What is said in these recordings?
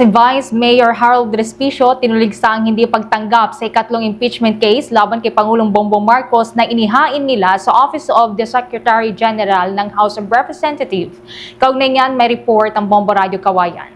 Si Vice Mayor Harold Respicio tinuligsang hindi pagtanggap sa ikatlong impeachment case laban kay Pangulong Bongbong Marcos na inihain nila sa Office of the Secretary General ng House of Representatives. Kaugnay niyan, may report ang Bombo Radio Kawayan.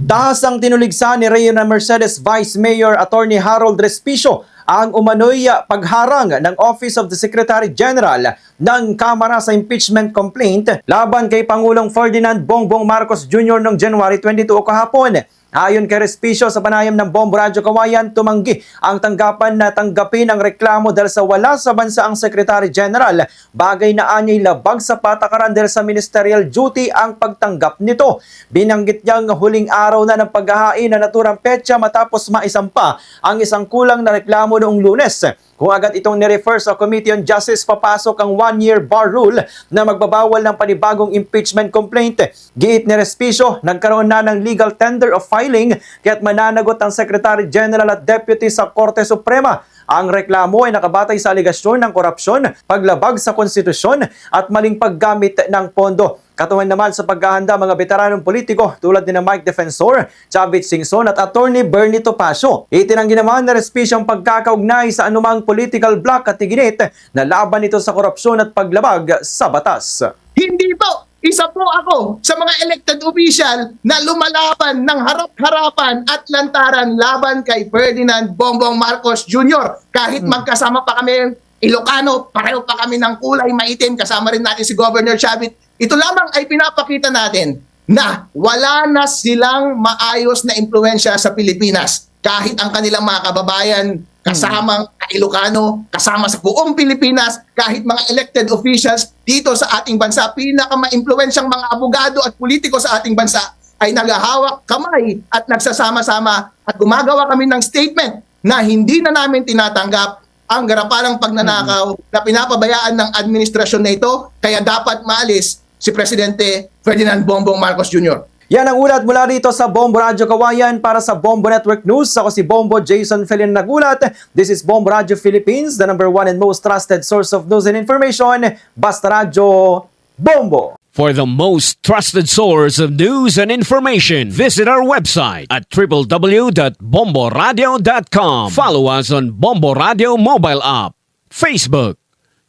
Dahas ang tinuligsa ni Reyna Mercedes Vice Mayor Attorney Harold Respicio ang umano'y pagharang ng Office of the Secretary General ng Kamara sa impeachment complaint laban kay Pangulong Ferdinand Bongbong Marcos Jr. noong January 22 o kahapon. Ayon kay Respicio sa panayam ng Bombo Radio Kawayan, tumanggi ang tanggapan na tanggapin ang reklamo dahil sa wala sa bansa ang Secretary General. Bagay na anyay labag sa patakaran dahil sa ministerial duty ang pagtanggap nito. Binanggit niyang huling araw na ng paghahain na naturang petsa matapos maisampa ang isang kulang na reklamo noong Lunes. Kung agad itong nirefer sa Committee on Justice, papasok ang 1-year bar rule na magbabawal ng panibagong impeachment complaint. Giit ni Respicio, nagkaroon na ng legal tender of filing kaya't mananagot ang Secretary General at Deputy sa Korte Suprema. Ang reklamo ay nakabatay sa aligasyon ng korupsyon, paglabag sa konstitusyon at maling paggamit ng pondo. Katuwan naman sa paghahanda mga veteranong politiko tulad ni Mike Defensor, Chavit Singson at Attorney Bernie Topacio. Itinanggi naman na Respicio ang pagkakaugnay sa anumang political bloc at tiginit na laban nito sa korupsyon at paglabag sa batas. Hindi po! Isa po ako sa mga elected official na lumalaban ng harap-harapan at lantaran laban kay Ferdinand Bongbong Marcos Jr. Kahit magkasama pa kami Ilocano, pareho pa kami ng kulay maitim, kasama rin natin si Governor Chavit. Ito lamang ay pinapakita natin na wala na silang maayos na impluensya sa Pilipinas. Kahit ang kanilang mga kababayan, kasamang Ilocano, kasama sa buong Pilipinas, kahit mga elected officials dito sa ating bansa, pinaka-maimpluensyang mga abogado at politiko sa ating bansa ay naghahawak kamay at nagsasama-sama at gumagawa kami ng statement na hindi na namin tinatanggap ang garapalang pagnanakaw na pinapabayaan ng administrasyon na ito, kaya dapat maalis si Presidente Ferdinand Bongbong Marcos Jr. Yan ang ulat mula rito sa Bombo Radio Kawayan para sa Bombo Network News. Ako si Bombo Jason Felin nagulat. This is Bombo Radio Philippines, the #1 and most trusted source of news and information. Basta Radio Bombo. For the most trusted source of news and information, visit our website at www.bomboradio.com. Follow us on Bombo Radio mobile app, Facebook,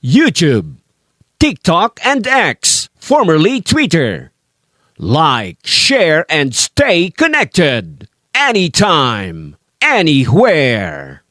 YouTube, TikTok, and X, formerly Twitter. Like, share, and stay connected. Anytime, anywhere.